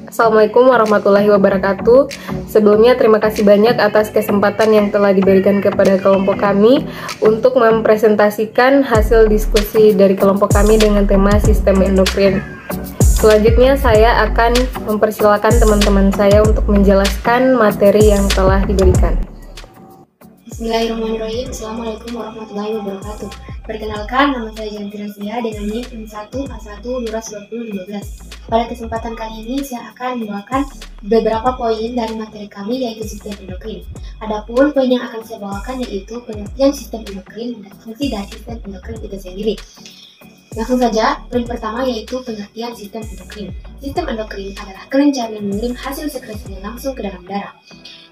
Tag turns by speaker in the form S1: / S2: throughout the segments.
S1: Assalamualaikum warahmatullahi wabarakatuh. Sebelumnya terima kasih banyak atas kesempatan yang telah diberikan kepada kelompok kami untuk mempresentasikan hasil diskusi dari kelompok kami dengan tema sistem endokrin. Selanjutnya saya akan mempersilahkan teman-teman saya untuk menjelaskan materi yang telah diberikan.
S2: Bismillahirrahmanirrahim. Assalamualaikum warahmatullahi wabarakatuh. Perkenalkan, nama saya Janti Rasia dengan NIM M1A1-2015. Pada kesempatan kali ini saya akan membawakan beberapa poin dari materi kami yaitu sistem endokrin. Adapun poin yang akan saya bawakan yaitu pengertian sistem endokrin dan fungsi dari sistem endokrin itu sendiri. Langsung saja, poin pertama yaitu pengertian sistem endokrin. Sistem endokrin adalah kelenjar yang mengirim hasil sekresinya langsung ke dalam darah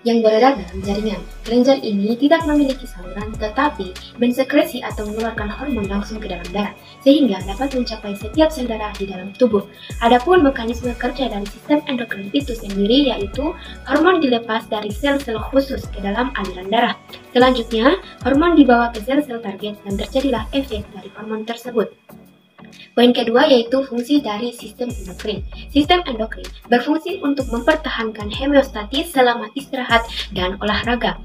S2: yang beredar dalam jaringan. Kelenjar ini tidak memiliki saluran tetapi mensekresi atau mengeluarkan hormon langsung ke dalam darah sehingga dapat mencapai setiap sel darah di dalam tubuh. Adapun mekanisme kerja dari sistem endokrin itu sendiri yaitu hormon dilepas dari sel-sel khusus ke dalam aliran darah. Selanjutnya, hormon dibawa ke sel-sel target dan terjadilah efek dari hormon tersebut. Poin kedua yaitu fungsi dari sistem endokrin. Sistem endokrin berfungsi untuk mempertahankan homeostatis selama istirahat dan olahraga.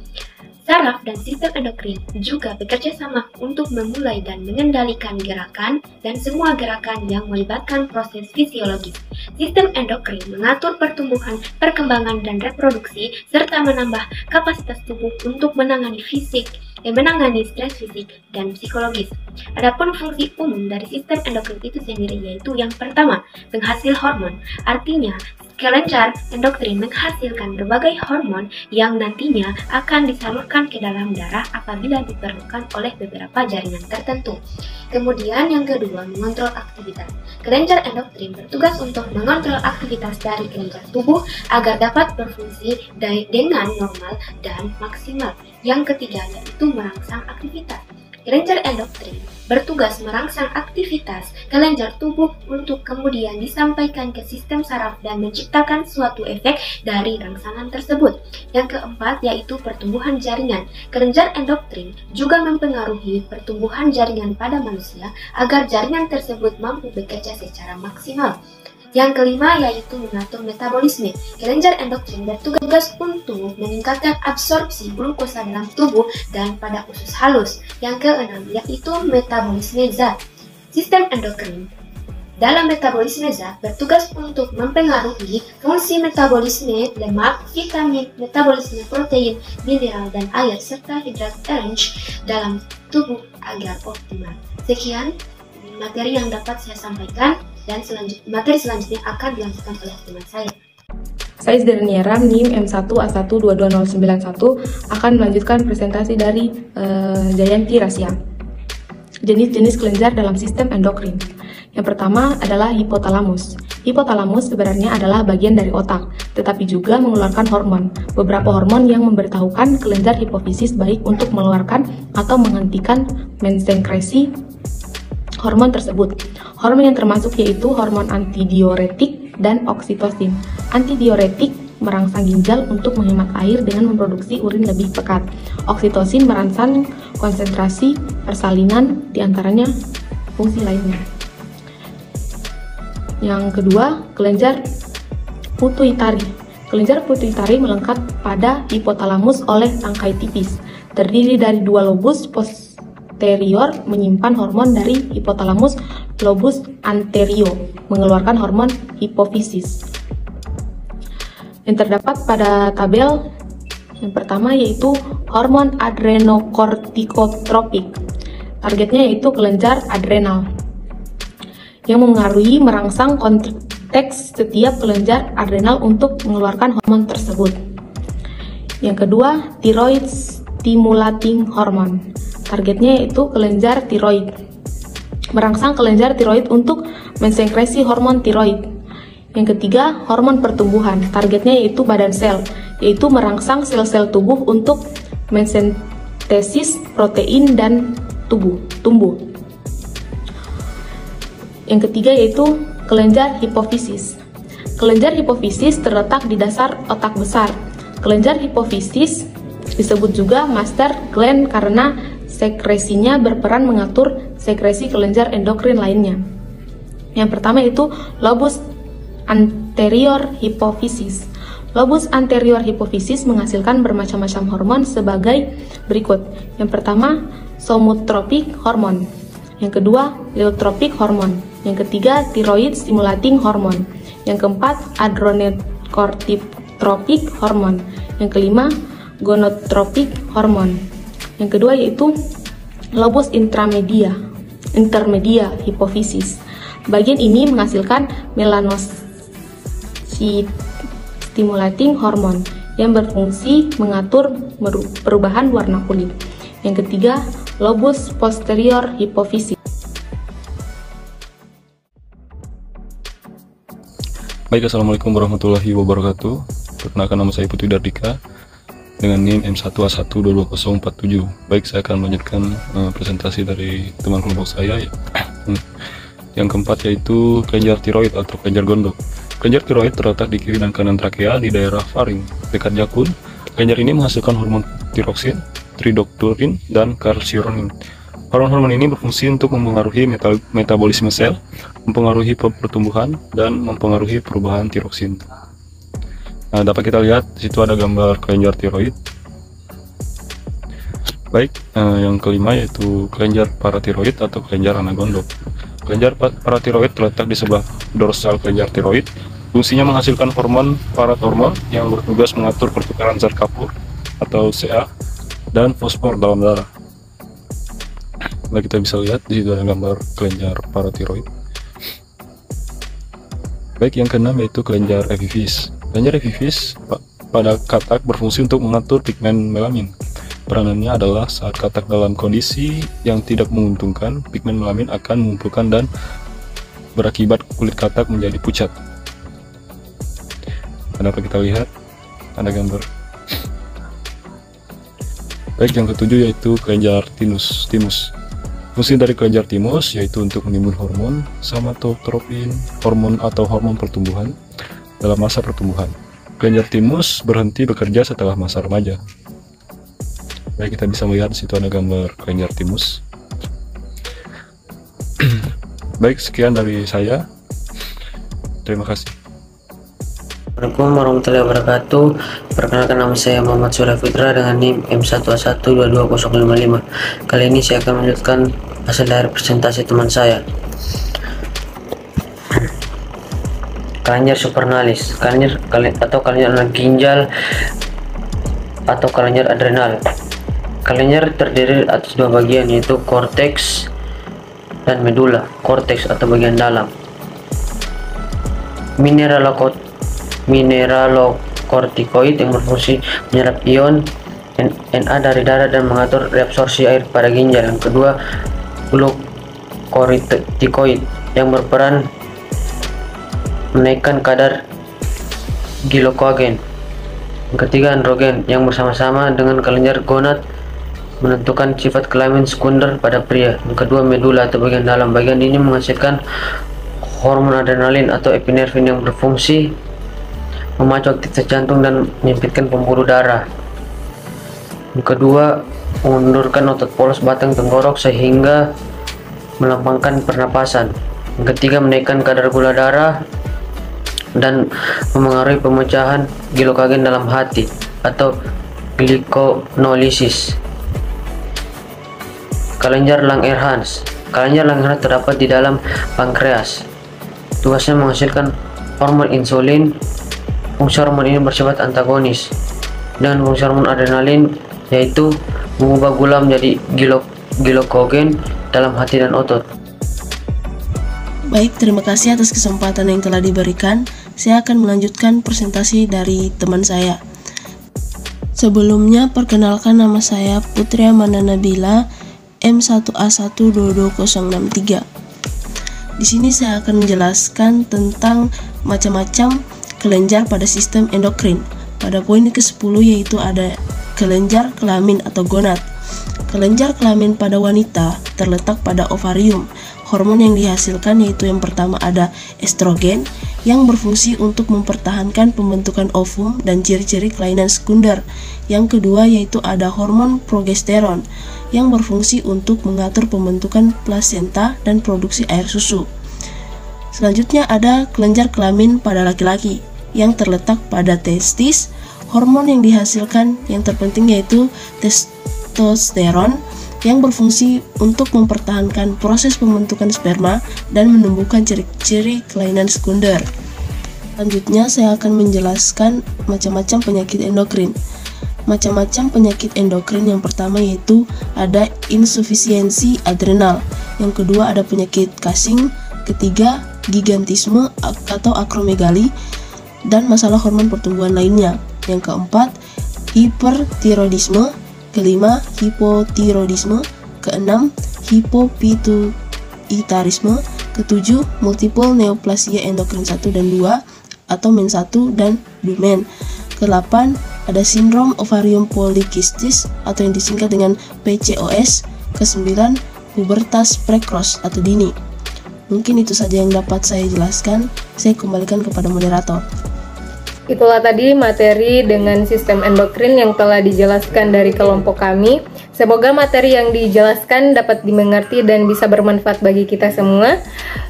S2: Saraf dan sistem endokrin juga bekerja sama untuk memulai dan mengendalikan gerakan dan semua gerakan yang melibatkan proses fisiologis. Sistem endokrin mengatur pertumbuhan, perkembangan, dan reproduksi serta menambah kapasitas tubuh untuk menangani stres fisik dan psikologis. Adapun fungsi umum dari sistem endokrin itu sendiri yaitu yang pertama, penghasil hormon. Artinya, kelenjar endokrin menghasilkan berbagai hormon yang nantinya akan disalurkan ke dalam darah apabila diperlukan oleh beberapa jaringan tertentu. Kemudian yang kedua, mengontrol aktivitas. Kelenjar endokrin bertugas untuk mengontrol aktivitas dari kelenjar tubuh agar dapat berfungsi dengan normal dan maksimal. Yang ketiga yaitu merangsang aktivitas. Kelenjar endokrin bertugas merangsang aktivitas kelenjar tubuh untuk kemudian disampaikan ke sistem saraf dan menciptakan suatu efek dari rangsangan tersebut. Yang keempat yaitu pertumbuhan jaringan. Kelenjar endokrin juga mempengaruhi pertumbuhan jaringan pada manusia agar jaringan tersebut mampu bekerja secara maksimal. Yang kelima yaitu mengatur metabolisme. Kelenjar endokrin bertugas untuk meningkatkan absorpsi glukosa dalam tubuh dan pada usus halus. Yang keenam yaitu metabolisme zat. Sistem endokrin dalam metabolisme zat bertugas untuk mempengaruhi fungsi metabolisme lemak, vitamin, metabolisme protein, mineral, dan air serta hidrat arrange dalam tubuh agar optimal. Sekian materi yang dapat saya sampaikan. Dan materi selanjutnya akan dilanjutkan oleh teman saya.
S1: Saya Zdeniera, NIM M1A1-22091 akan melanjutkan presentasi dari Jayanti Rasia. Jenis-jenis kelenjar dalam sistem endokrin. Yang pertama adalah hipotalamus. Hipotalamus sebenarnya adalah bagian dari otak, tetapi juga mengeluarkan hormon. Beberapa hormon yang memberitahukan kelenjar hipofisis baik untuk mengeluarkan atau menghentikan mensekresi hormon tersebut. Hormon yang termasuk yaitu hormon antidiuretik dan oksitosin. Antidiuretik merangsang ginjal untuk menghemat air dengan memproduksi urin lebih pekat. Oksitosin merangsang konsentrasi persalinan, diantaranya fungsi lainnya. Yang kedua, kelenjar pituitari. Kelenjar pituitari melengkap pada hipotalamus oleh tangkai tipis. Terdiri dari dua lobus posterior menyimpan hormon dari hipotalamus, lobus anterior mengeluarkan hormon hipofisis. Yang terdapat pada tabel yang pertama yaitu hormon adrenokortikotropik. Targetnya yaitu kelenjar adrenal yang mempengaruhi merangsang konteks setiap kelenjar adrenal untuk mengeluarkan hormon tersebut. Yang kedua, thyroid stimulating hormone. Targetnya yaitu kelenjar tiroid. Merangsang kelenjar tiroid untuk mensekresi hormon tiroid. Yang ketiga, hormon pertumbuhan. Targetnya yaitu badan sel, yaitu merangsang sel-sel tubuh untuk mensintesis protein dan tumbuh. Yang ketiga yaitu kelenjar hipofisis. Kelenjar hipofisis terletak di dasar otak besar. Kelenjar hipofisis disebut juga master gland karena sekresinya berperan mengatur sekresi kelenjar endokrin lainnya. Yang pertama itu lobus anterior hipofisis. Lobus anterior hipofisis menghasilkan bermacam-macam hormon sebagai berikut. Yang pertama, somatotropic hormon. Yang kedua, leukotropic hormon. Yang ketiga, thyroid stimulating hormon. Yang keempat, adrenocorticotropic hormon. Yang kelima, gonotropic hormon. Yang kedua yaitu lobus intermedia hipofisis. Bagian ini menghasilkan melanocyte-stimulating hormon yang berfungsi mengatur perubahan warna kulit. Yang ketiga, lobus posterior hipofisis.
S3: Baik, assalamualaikum warahmatullahi wabarakatuh. Perkenalkan, nama saya Putri Dardika dengan NIM M1A1222047. Baik, saya akan melanjutkan presentasi dari teman kelompok saya. Yang keempat yaitu kelenjar tiroid atau kelenjar gondok. Kelenjar tiroid terletak di kiri dan kanan trakea di daerah faring dekat jakun. Kelenjar ini menghasilkan hormon tiroksin, tridokturin, dan kalsironin. Hormon-hormon ini berfungsi untuk mempengaruhi metabolisme sel, mempengaruhi pertumbuhan, dan mempengaruhi perubahan tiroksin. Nah, dapat kita lihat di situ ada gambar kelenjar tiroid. Baik, yang kelima yaitu kelenjar paratiroid atau kelenjar anak gondok. Kelenjar paratiroid terletak di sebelah dorsal kelenjar tiroid. Fungsinya menghasilkan hormon parathormon yang bertugas mengatur pertukaran zat kapur atau Ca dan fosfor dalam darah. Baik, kita bisa lihat di situ ada gambar kelenjar paratiroid. Baik, yang keenam yaitu kelenjar epifis. Kelenjar epifis pada katak berfungsi untuk mengatur pigmen melamin. Peranannya adalah saat katak dalam kondisi yang tidak menguntungkan, pigmen melamin akan mengumpulkan dan berakibat kulit katak menjadi pucat. Dapat kita lihat ada gambar. Baik, yang ketujuh yaitu kelenjar timus. Fungsi dari kelenjar timus yaitu untuk menimbun hormon somatotropin, hormon atau hormon pertumbuhan dalam masa pertumbuhan. Kelenjar timus berhenti bekerja setelah masa remaja. Baik, kita bisa melihat di situ ada gambar kelenjar timus. Baik, sekian dari saya. Terima kasih.
S4: Assalamualaikum warahmatullahi wabarakatuh. Perkenalkan, nama saya Muhammad Surya Fitra dengan NIM M1A1222055. Kali ini saya akan melanjutkan hasil dari presentasi teman saya. Kelenjar supranalis, kelenjar anak ginjal atau kelenjar adrenal. Kelenjar terdiri atas dua bagian yaitu korteks dan medula. Korteks atau bagian dalam. Mineralokortikoid yang berfungsi menyerap ion Na dari darah dan mengatur reabsorpsi air pada ginjal. Yang kedua, glukortikoid yang berperan menaikkan kadar glukogen. Yang ketiga, androgen yang bersama-sama dengan kelenjar gonad menentukan sifat kelamin sekunder pada pria. Yang kedua, medula atau bagian dalam. Bagian ini menghasilkan hormon adrenalin atau epinefrin yang berfungsi memacu aktivitas jantung dan menyempitkan pembuluh darah. Yang kedua, mengundurkan otot polos batang tenggorok sehingga melempangkan pernapasan. Yang ketiga, menaikkan kadar gula darah dan memengaruhi pemecahan glukogen dalam hati atau glikonolisis. Kelenjar Langerhans. Kelenjar Langerhans terdapat di dalam pankreas. Tugasnya menghasilkan hormon insulin. Fungsi hormon ini bersifat antagonis dengan fungsi hormon adrenalin, yaitu mengubah gula menjadi glukogen dalam hati dan otot.
S5: Baik, terima kasih atas kesempatan yang telah diberikan. Saya akan melanjutkan presentasi dari teman saya. Sebelumnya, perkenalkan, nama saya Putri Amanda Nabila, M1A1222063. Di sini saya akan menjelaskan tentang macam-macam kelenjar pada sistem endokrin. Pada poin ke-10 yaitu ada kelenjar kelamin atau gonad. Kelenjar kelamin pada wanita terletak pada ovarium. Hormon yang dihasilkan yaitu yang pertama ada estrogen yang berfungsi untuk mempertahankan pembentukan ovum dan ciri-ciri kelainan sekunder. Yang kedua yaitu ada hormon progesteron yang berfungsi untuk mengatur pembentukan plasenta dan produksi air susu. Selanjutnya ada kelenjar kelamin pada laki-laki yang terletak pada testis. Hormon yang dihasilkan yang terpenting yaitu testosteron yang berfungsi untuk mempertahankan proses pembentukan sperma dan menumbuhkan ciri-ciri kelainan sekunder. Selanjutnya saya akan menjelaskan macam-macam penyakit endokrin. Macam-macam penyakit endokrin yang pertama yaitu ada insufisiensi adrenal, yang kedua ada penyakit Cushing, ketiga gigantisme atau akromegali, dan masalah hormon pertumbuhan lainnya. Yang keempat, hipertiroidisme, kelima, hipotiroidisme, keenam, hipopituitarisme, ketujuh, multiple neoplasia endokrin 1 dan 2 atau MEN 1 dan DUMEN, ke-8, ada sindrom ovarium polikistis atau yang disingkat dengan PCOS, ke-9, pubertas prekros atau dini. Mungkin itu saja yang dapat saya jelaskan. Saya kembalikan kepada moderator.
S6: Itulah tadi materi dengan sistem endokrin yang telah dijelaskan dari kelompok kami. Semoga materi yang dijelaskan dapat dimengerti dan bisa bermanfaat bagi kita semua.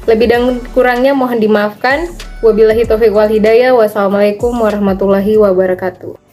S6: Lebih dan kurangnya mohon dimaafkan. Wabillahi taufiq wal hidayah. Wassalamualaikum warahmatullahi wabarakatuh.